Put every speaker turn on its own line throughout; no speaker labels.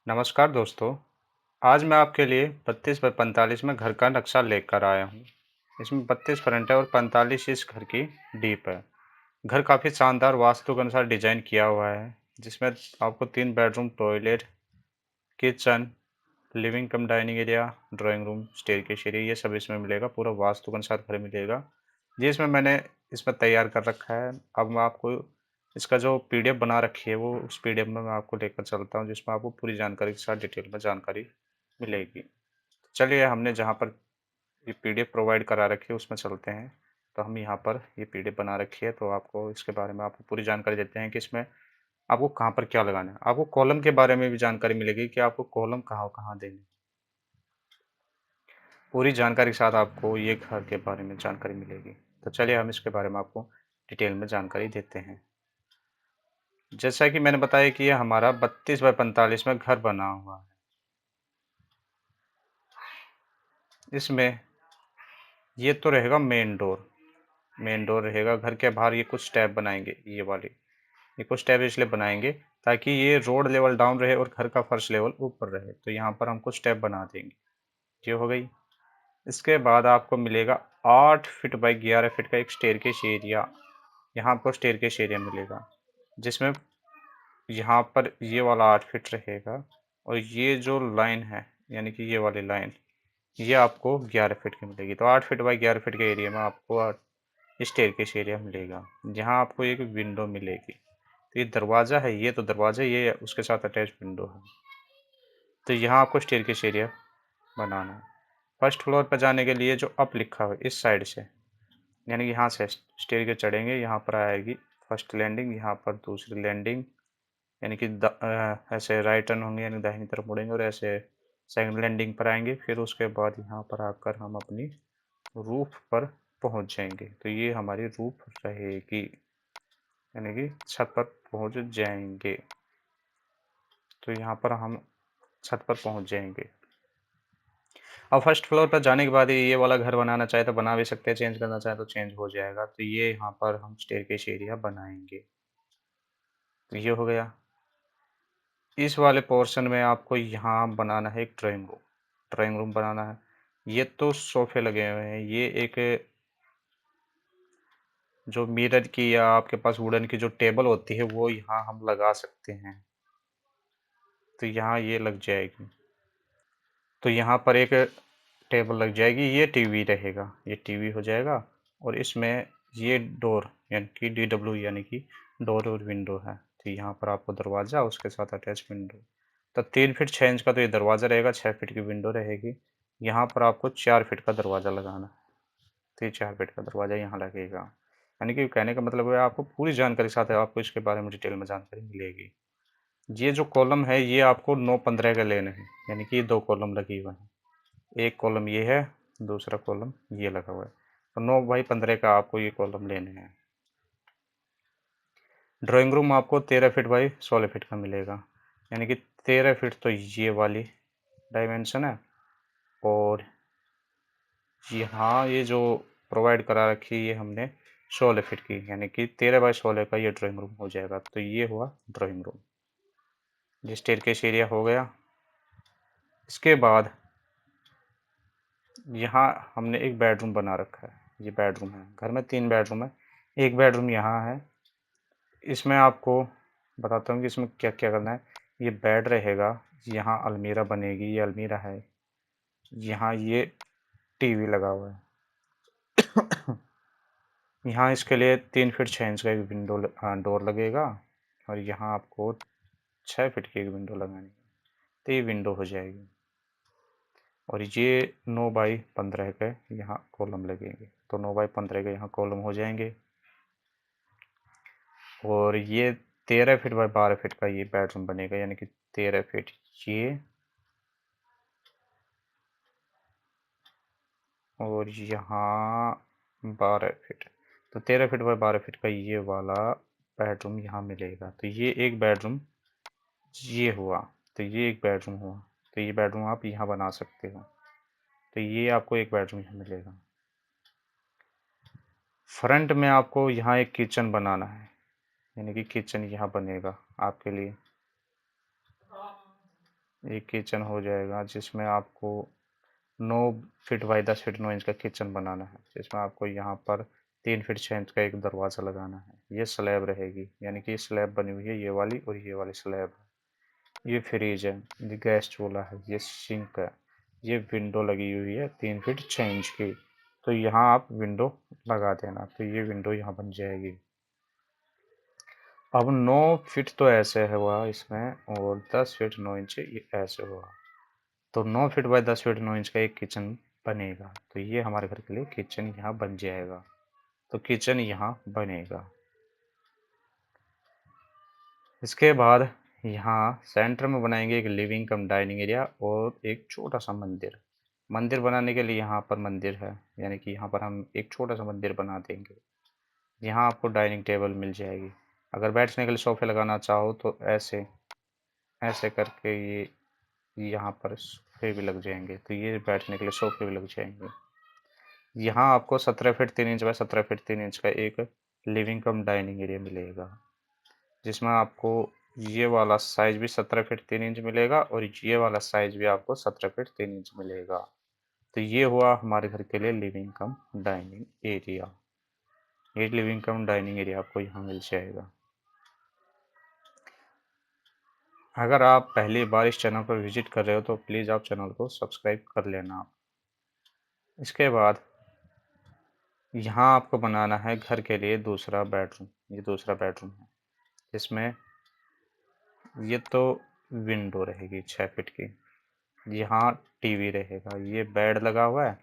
नमस्कार दोस्तों। आज मैं आपके लिए 32 बाई 45 में घर का नक्शा लेकर आया हूँ। इसमें 32 फ्रंट है और 45 इस घर की डीप है। घर काफ़ी शानदार वास्तु के अनुसार डिजाइन किया हुआ है, जिसमें आपको 3 बेडरूम, टॉयलेट, किचन, लिविंग कम dining area, drawing room, staircase area ये सब इसमें मिलेगा। पूरा वास्तु के अनुसार घर मिलेगा। जिसमें मैंने इसमें तैयार कर रखा है। अब मैं आपको इसका जो पीडीएफ बना रखी है, वो उस पीडीएफ में मैं आपको लेकर चलता हूँ, जिसमें आपको पूरी जानकारी के साथ डिटेल में जानकारी मिलेगी। चलिए, हमने जहाँ पर ये पीडीएफ प्रोवाइड करा रखी है उसमें चलते हैं। तो हम यहाँ पर ये पीडीएफ बना रखी है, तो आपको इसके बारे में आपको पूरी जानकारी देते हैं कि इसमें आपको कहाँ पर क्या लगाना है। आपको कॉलम के बारे में भी जानकारी मिलेगी कि आपको कॉलम कहाँ-कहाँ देने हैं। पूरी जानकारी के साथ आपको ये घर के बारे में जानकारी मिलेगी। तो चलिए, हम इसके बारे में आपको डिटेल में जानकारी देते हैं। जैसा कि मैंने बताया कि ये हमारा 32 बाई 45 में घर बना हुआ है। इसमें ये तो रहेगा मेन डोर। मेन डोर रहेगा। घर के बाहर ये कुछ स्टेप बनाएंगे, ये वाले। ये कुछ स्टेप इसलिए बनाएंगे ताकि ये रोड लेवल डाउन रहे और घर का फर्श लेवल ऊपर रहे। तो यहाँ पर हम कुछ स्टेप बना देंगे। ये हो गई। इसके बाद आपको मिलेगा 8 फीट बाई 11 फीट का एक स्टेयरकेस एरिया। यहाँ आपको स्टेयरकेस एरिया मिलेगा, जिसमें यहाँ पर ये वाला 8 फीट रहेगा और ये जो लाइन है, यानी कि ये वाली लाइन, ये आपको 11 फीट की मिलेगी। तो 8 फीट बाई 11 फीट के एरिया में आपको स्टेयरकेस एरिया मिलेगा। जहाँ आपको एक विंडो मिलेगी। तो ये दरवाज़ा है, ये तो दरवाज़ा, ये उसके साथ अटैच विंडो है। तो यहाँ आपको स्टेयरकेस एरिया बनाना है। फर्स्ट फ्लोर पर जाने के लिए जो अप लिखा हुआ है इस साइड से, यानी कि यहाँ से स्टेयरकेस चढ़ेंगे, यहाँ पर आएगी फर्स्ट लैंडिंग, यहाँ पर दूसरी लैंडिंग, यानी कि ऐसे राइट टर्न होंगे, यानी दाहिनी तरफ मुड़ेंगे और ऐसे सेकंड लैंडिंग पर आएंगे। फिर उसके बाद यहाँ पर आकर हम अपनी रूफ पर पहुँच जाएंगे। तो ये हमारी रूफ रहेगी, यानी कि छत पर पहुँच जाएंगे। तो यहाँ पर हम छत पर पहुँच जाएंगे। अब फर्स्ट फ्लोर पर जाने के बाद ये वाला घर बनाना चाहे तो बना भी सकते हैं, चेंज करना चाहे तो चेंज हो जाएगा। तो ये यहाँ पर हम स्टेयरकेस एरिया बनाएंगे। तो ये हो गया। इस वाले पोर्शन में आपको यहाँ बनाना है एक ड्राइंग रूम। ड्राइंग रूम बनाना है। ये तो सोफे लगे हुए हैं। ये एक जो मिरर की या आपके पास वुडन की जो टेबल होती है, वो यहाँ हम लगा सकते हैं। तो यहाँ ये लग जाएगी। तो यहाँ पर एक टेबल लग जाएगी। ये टीवी रहेगा, ये टीवी हो जाएगा। और इसमें ये डोर, यानी कि DW, यानी कि डोर और विंडो है। तो यहाँ पर आपको दरवाज़ा, उसके साथ अटैच विंडो। तो 3 फीट 6 इंच का तो ये दरवाज़ा रहेगा, 6 फीट की विंडो रहेगी। यहाँ पर आपको 4 फीट का दरवाज़ा लगाना है। तो ये 4 फीट का दरवाज़ा यहाँ लगेगा। यानी कि कहने का मतलब है, आपको पूरी जानकारी के साथ है, आपको इसके बारे में डिटेल में जानकारी मिलेगी। ये जो कॉलम है, ये आपको 9-15 के लेने हैं, यानी कि ये 2 कॉलम लगी हुए हैं। एक कॉलम ये है, दूसरा कॉलम ये लगा हुआ है। तो 9 बाई 15 का आपको ये कॉलम लेने हैं। ड्राइंग रूम आपको 13 फीट बाई 16 फीट का मिलेगा, यानी कि 13 फीट तो ये वाली डायमेंशन है। और यहाँ ये जो प्रोवाइड करा रखी है, ये हमने 16 फीट की, यानी कि 13 बाई 16 का ये ड्राइंग रूम हो जाएगा। तो ये हुआ ड्राइंग रूम। ये स्टेयरकेस एरिया हो गया। इसके बाद यहाँ हमने एक बेडरूम बना रखा है। ये बेडरूम है। घर में 3 बेडरूम है। एक बेडरूम यहाँ है। इसमें आपको बताता हूँ कि इसमें क्या क्या करना है। ये बेड रहेगा, यहाँ अलमीरा बनेगी, ये अलमीरा है। यहाँ ये टीवी लगा हुआ है। यहाँ इसके लिए 3 फीट 6 इंच का एक विंडो डोर लगेगा। और यहाँ आपको 6 फीट की एक विंडो लगानी है। तो ये विंडो हो जाएगी। और ये 9 बाई 15 के यहाँ कॉलम लगेंगे। तो 9 बाई 15 के यहाँ कॉलम हो जाएंगे। और ये 13 फीट बाई 12 फीट का ये बेडरूम बनेगा, यानी कि 13 फीट ये, और यहाँ 12 फीट। तो 13 फीट बाई 12 फीट का ये वाला बेडरूम यहाँ मिलेगा। तो ये एक बेडरूम ये हुआ। तो ये एक बेडरूम हुआ। तो ये बेडरूम आप यहाँ बना सकते हो। तो ये आपको एक बेडरूम यहाँ मिलेगा। फ्रंट में आपको यहाँ एक किचन बनाना है, यानी कि किचन यहाँ बनेगा आपके लिए। एक किचन हो जाएगा जिसमें आपको 9 फीट बाई 10 फीट 9 इंच का किचन बनाना है, जिसमें आपको यहाँ पर 3 फीट 6 इंच का एक दरवाज़ा लगाना है। ये स्लैब रहेगी, यानी कि स्लैब बनी हुई है ये वाली और ये वाली स्लैब है। ये फ्रिज है, ये गैस चूल्हा है, ये सिंक है, ये विंडो लगी हुई है 3 फीट 6 इंच की। तो यहाँ आप विंडो लगा देना, तो ये विंडो यहाँ बन जाएगी। अब 9 फीट तो ऐसे हुआ इसमें और 10 फीट 9 इंच ये ऐसे हुआ। तो 9 फीट बाय 10 फीट 9 इंच का एक किचन बनेगा। तो ये हमारे घर के लिए किचन यहाँ बन जाएगा। तो किचन यहाँ बनेगा। इसके बाद यहाँ सेंटर में बनाएंगे एक लिविंग कम डाइनिंग एरिया और एक छोटा सा मंदिर। मंदिर बनाने के लिए यहाँ पर मंदिर है, यानी कि यहाँ पर हम एक छोटा सा मंदिर बना देंगे। यहाँ आपको डाइनिंग टेबल मिल जाएगी। अगर बैठने के लिए सोफे लगाना चाहो तो ऐसे ऐसे करके ये यहाँ पर सोफे भी लग जाएंगे। तो ये बैठने के लिए सोफे भी लग जाएंगे। यहाँ आपको 17 feet 3 inch by 17 feet 3 inch का एक लिविंग कम डाइनिंग एरिया मिलेगा, जिसमें आपको ये वाला साइज भी 17 फीट 3 इंच मिलेगा और ये वाला साइज भी आपको 17 फीट 3 इंच मिलेगा। तो ये हुआ हमारे घर के लिए लिविंग कम डाइनिंग एरिया। ये लिविंग कम डाइनिंग एरिया आपको यहाँ मिल जाएगा। अगर आप पहली बार इस चैनल पर विजिट कर रहे हो तो प्लीज़ आप चैनल को सब्सक्राइब कर लेना। इसके बाद यहाँ आपको बनाना है घर के लिए दूसरा बेडरूम। ये दूसरा बेडरूम है, इसमें ये तो विंडो रहेगी 6 फीट की। यहाँ टीवी रहेगा, ये बेड लगा हुआ है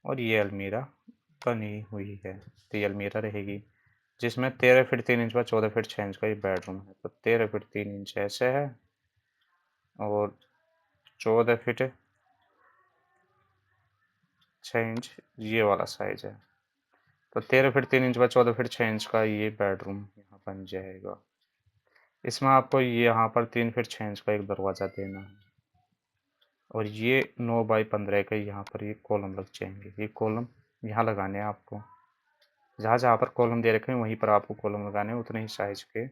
और ये अलमीरा बनी हुई है। तो ये अलमीरा रहेगी जिसमें 13 feet 3 inch by 14 feet 6 inch का ये बेडरूम है। तो 13 फीट 3 इंच ऐसे है और 14 फीट 6 इंच ये वाला साइज है। तो 13 feet 3 inch by 14 feet 6 inch का ये बेडरूम यहाँ बन जाएगा। इसमें आपको यहाँ पर 3 फीट 6 इंच का एक दरवाज़ा देना है और ये 9 बाई 15 का यहाँ पर ये कॉलम लग जाएंगे। ये कॉलम यहाँ लगाने हैं आपको, जहाँ जहाँ पर कॉलम दे रखे हैं वहीं पर आपको कॉलम लगाने हैं उतने ही साइज के।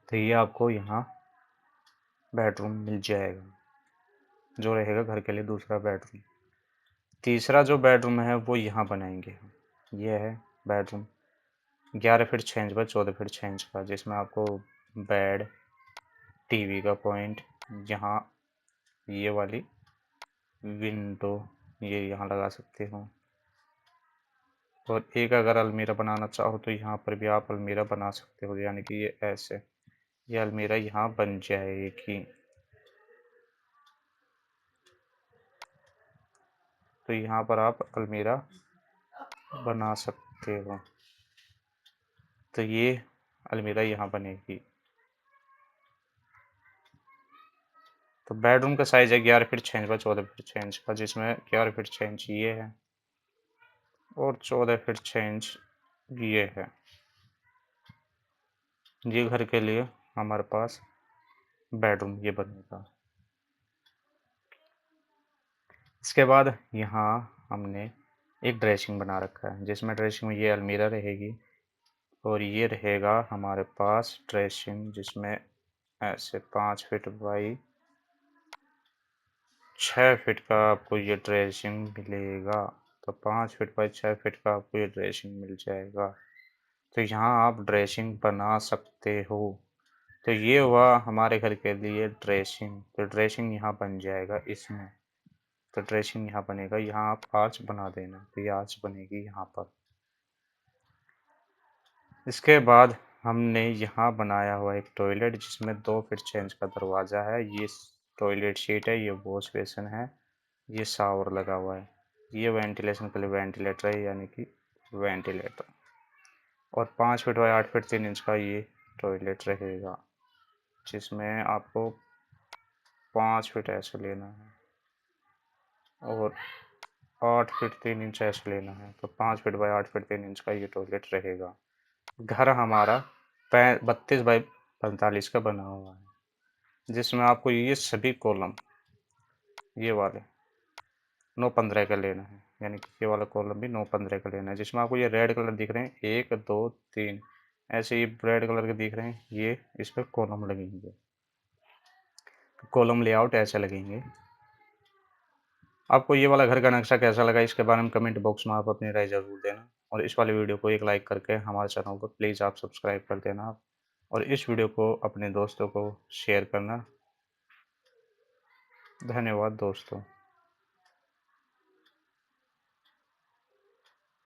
तो ये आपको यहाँ बेडरूम मिल जाएगा, जो रहेगा घर के लिए दूसरा बेडरूम। तीसरा जो बेडरूम है वो यहाँ बनाएंगे। ये है bedroom 11 feet 6 inch by 14 feet 6 inch का, जिसमें आपको बेड, टीवी का पॉइंट, यहाँ ये वाली विंडो ये यहाँ लगा सकते हो। और एक अगर अलमीरा बनाना चाहो तो यहाँ पर भी आप अलमीरा बना सकते हो, यानी कि ये ऐसे ये अलमीरा यहाँ बन जाएगी। तो यहाँ पर आप अलमीरा बना सकते हो। तो ये अलमीरा यहाँ बनेगी। तो बेडरूम का साइज है 11 feet 6 inch by 14 feet 6 inch का, जिसमें 11 फीट 6 इंच ये है और 14 फीट 6 इंच ये है। ये घर के लिए हमारे पास बेडरूम ये बनेगा। इसके बाद यहाँ हमने एक ड्रेसिंग बना रखा है, जिसमें ड्रेसिंग में ये अलमीरा रहेगी और ये रहेगा हमारे पास ड्रेसिंग, जिसमें ऐसे 5 फीट बाई 6 फीट का आपको ये ड्रेसिंग मिलेगा। तो 5 फीट बाई 6 फीट का आपको ये ड्रेसिंग मिल जाएगा। तो यहाँ आप ड्रेसिंग बना सकते हो। तो ये हुआ हमारे घर के लिए ड्रेसिंग। तो ड्रेसिंग यहाँ बन जाएगा इसमें। तो ड्रेसिंग यहाँ बनेगा, यहाँ आप आर्च बना देना। तो ये आर्च बनेगी यहाँ पर। इसके बाद हमने यहाँ बनाया हुआ एक टॉयलेट, जिसमें 2 फीट 6 इंच का दरवाज़ा है। ये टॉयलेट सीट है, ये वॉश बेसिन है, ये शावर लगा हुआ है, ये वेंटिलेशन के लिए वेंटिलेटर है, यानी कि वेंटिलेटर। और 5 फीट बाई 8 फीट 3 इंच का ये टॉयलेट रहेगा, जिसमें आपको 5 फीट ऐसे लेना है और 8 फीट 3 इंच ऐसे लेना है। तो 5 फीट बाई 8 फीट 3 इंच का ये टॉयलेट रहेगा। घर हमारा 32 बाई 45 का बना हुआ है, जिसमें आपको ये सभी कॉलम ये वाले 9-15 का लेना है, यानी कि ये वाला कॉलम भी 9-15 का लेना है। जिसमें आपको ये रेड कलर दिख रहे हैं 1 2 3 ऐसे ये रेड कलर के दिख रहे हैं, ये इस पर कॉलम लगेंगे। कॉलम लेआउट ऐसे लगेंगे। आपको ये वाला घर का नक्शा कैसा लगा, इसके बारे में कमेंट बॉक्स में आप अपनी राय ज़रूर देना, और इस वाले वीडियो को एक लाइक करके हमारे चैनल को प्लीज़ आप सब्सक्राइब कर देना, और इस वीडियो को अपने दोस्तों को शेयर करना। धन्यवाद दोस्तों।